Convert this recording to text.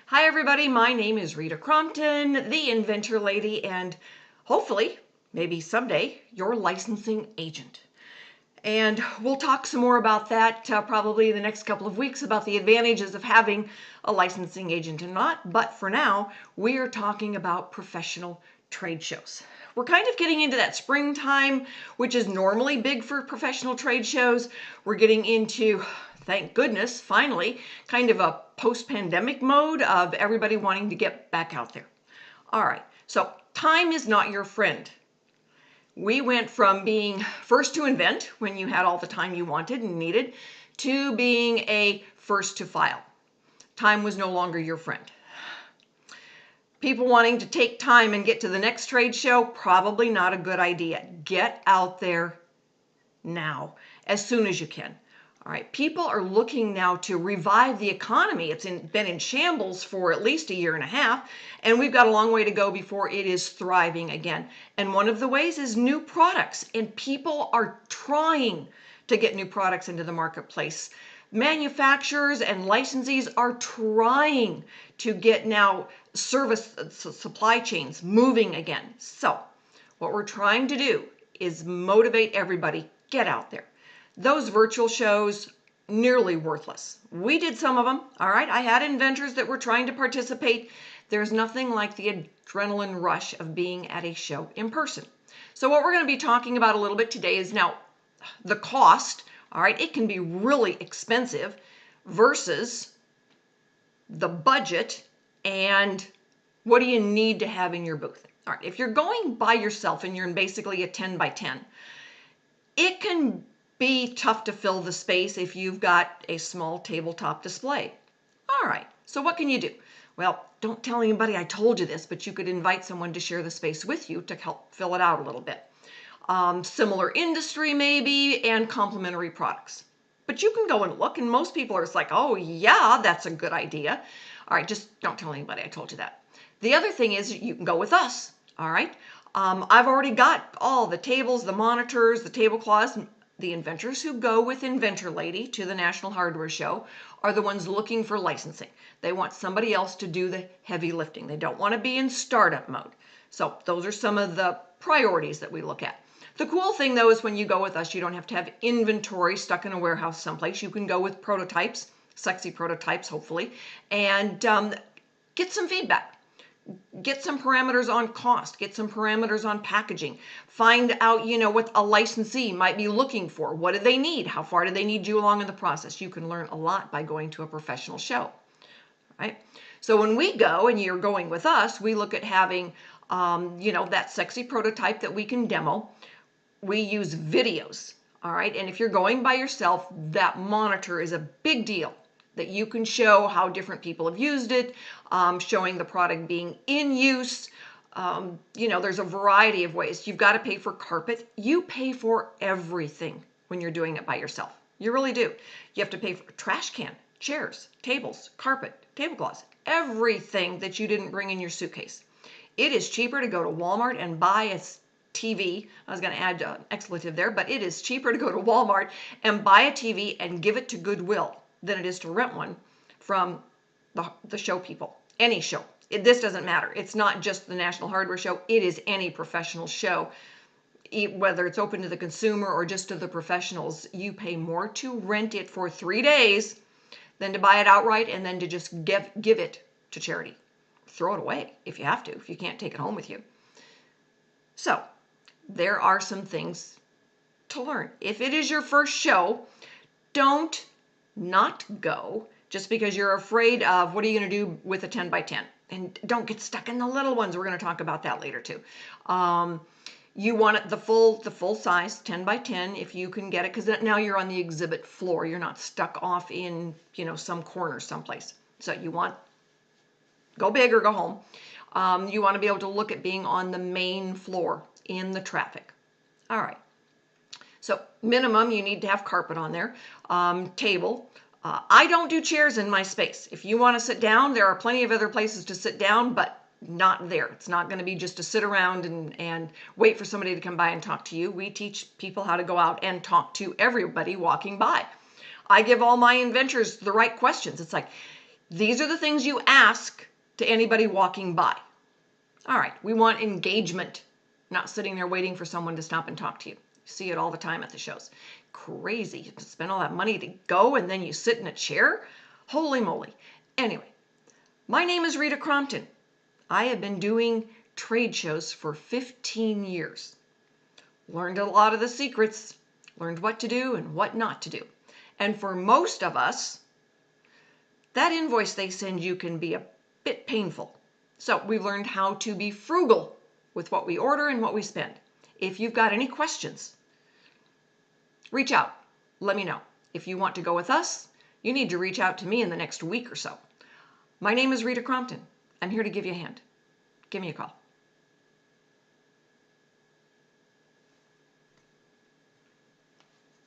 Hi everybody, my name is Rita Crompton, the Inventor Lady, and hopefully, maybe someday, your licensing agent. And we'll talk some more about that probably the next couple of weeks about the advantages of having a licensing agent or not. But for now, we are talking about professional trade shows. We're kind of getting into that springtime, which is normally big for professional trade shows. We're getting into, thank goodness, finally, kind of a post-pandemic mode of everybody wanting to get back out there. All right, so time is not your friend. We went from being first to invent, when you had all the time you wanted and needed, to being a first to file. Time was no longer your friend. People wanting to take time and get to the next trade show, probably not a good idea. Get out there now, as soon as you can. All right, people are looking now to revive the economy. It's been in shambles for at least a year and a half, and we've got a long way to go before it is thriving again. And one of the ways is new products, and people are trying to get new products into the marketplace. Manufacturers and licensees are trying to get now service supply chains moving again. So what we're trying to do is motivate everybody, get out there. Those virtual shows, nearly worthless. We did some of them, all right? I had inventors that were trying to participate. There's nothing like the adrenaline rush of being at a show in person. So what we're going to be talking about a little bit today is now the cost, all right? It can be really expensive versus the budget and what do you need to have in your booth. All right, if you're going by yourself and you're in basically a 10 by 10, it can be tough to fill the space if you've got a small tabletop display. All right, so what can you do? Well, don't tell anybody I told you this, but you could invite someone to share the space with you to help fill it out a little bit. Similar industry maybe, and complementary products. But you can go and look, and most people are just like, oh yeah, that's a good idea. All right, just don't tell anybody I told you that. The other thing is you can go with us, all right? I've already got all the tables, the monitors, the tablecloths. The inventors who go with Inventor Lady to the National Hardware Show are the ones looking for licensing. They want somebody else to do the heavy lifting. They don't want to be in startup mode. So those are some of the priorities that we look at. The cool thing though is when you go with us, you don't have to have inventory stuck in a warehouse someplace. You can go with prototypes, sexy prototypes hopefully, and get some feedback. Get some parameters on cost, get some parameters on packaging, find out, what a licensee might be looking for. What do they need? How far do they need you along in the process? You can learn a lot by going to a professional show, right? So when we go and you're going with us, we look at having, that sexy prototype that we can demo. We use videos, all right? And if you're going by yourself, that monitor is a big deal, that you can show how different people have used it, showing the product being in use. There's a variety of ways. You've got to pay for carpet. You pay for everything when you're doing it by yourself. You really do. You have to pay for a trash can, chairs, tables, carpet, tablecloths, everything that you didn't bring in your suitcase. It is cheaper to go to Walmart and buy a TV. I was going to add an expletive there, but it is cheaper to go to Walmart and buy a TV and give it to Goodwill than it is to rent one from the show people, any show. This doesn't matter. It's not just the National Hardware Show. It is any professional show, whether it's open to the consumer or just to the professionals. You pay more to rent it for 3 days than to buy it outright and then to just give it to charity. Throw it away if you have to, if you can't take it home with you. So there are some things to learn. If it is your first show, don't not go just because you're afraid of what are you going to do with a 10 by 10. And don't get stuck in the little ones. We're going to talk about that later too. You want it the full size 10 by 10 if you can get it, because now you're on the exhibit floor. You're not stuck off in some corner someplace. So you want go big or go home. You want to be able to look at being on the main floor in the traffic. All right. So minimum, you need to have carpet on there, table. I don't do chairs in my space. If you want to sit down, there are plenty of other places to sit down, but not there. It's not going to be just to sit around and wait for somebody to come by and talk to you. We teach people how to go out and talk to everybody walking by. I give all my inventors the right questions. It's like, These are the things you ask to anybody walking by. All right, we want engagement, not sitting there waiting for someone to stop and talk to you. You see it all the time at the shows. Crazy. You spend all that money to go and then you sit in a chair? Holy moly. Anyway, my name is Rita Crompton. I have been doing trade shows for 15 years. Learned a lot of the secrets, learned what to do and what not to do. And for most of us, that invoice they send you can be a bit painful. So we've learned how to be frugal with what we order and what we spend. If you've got any questions, reach out. Let me know. If you want to go with us, you need to reach out to me in the next week or so. My name is Rita Crompton. I'm here to give you a hand. Give me a call.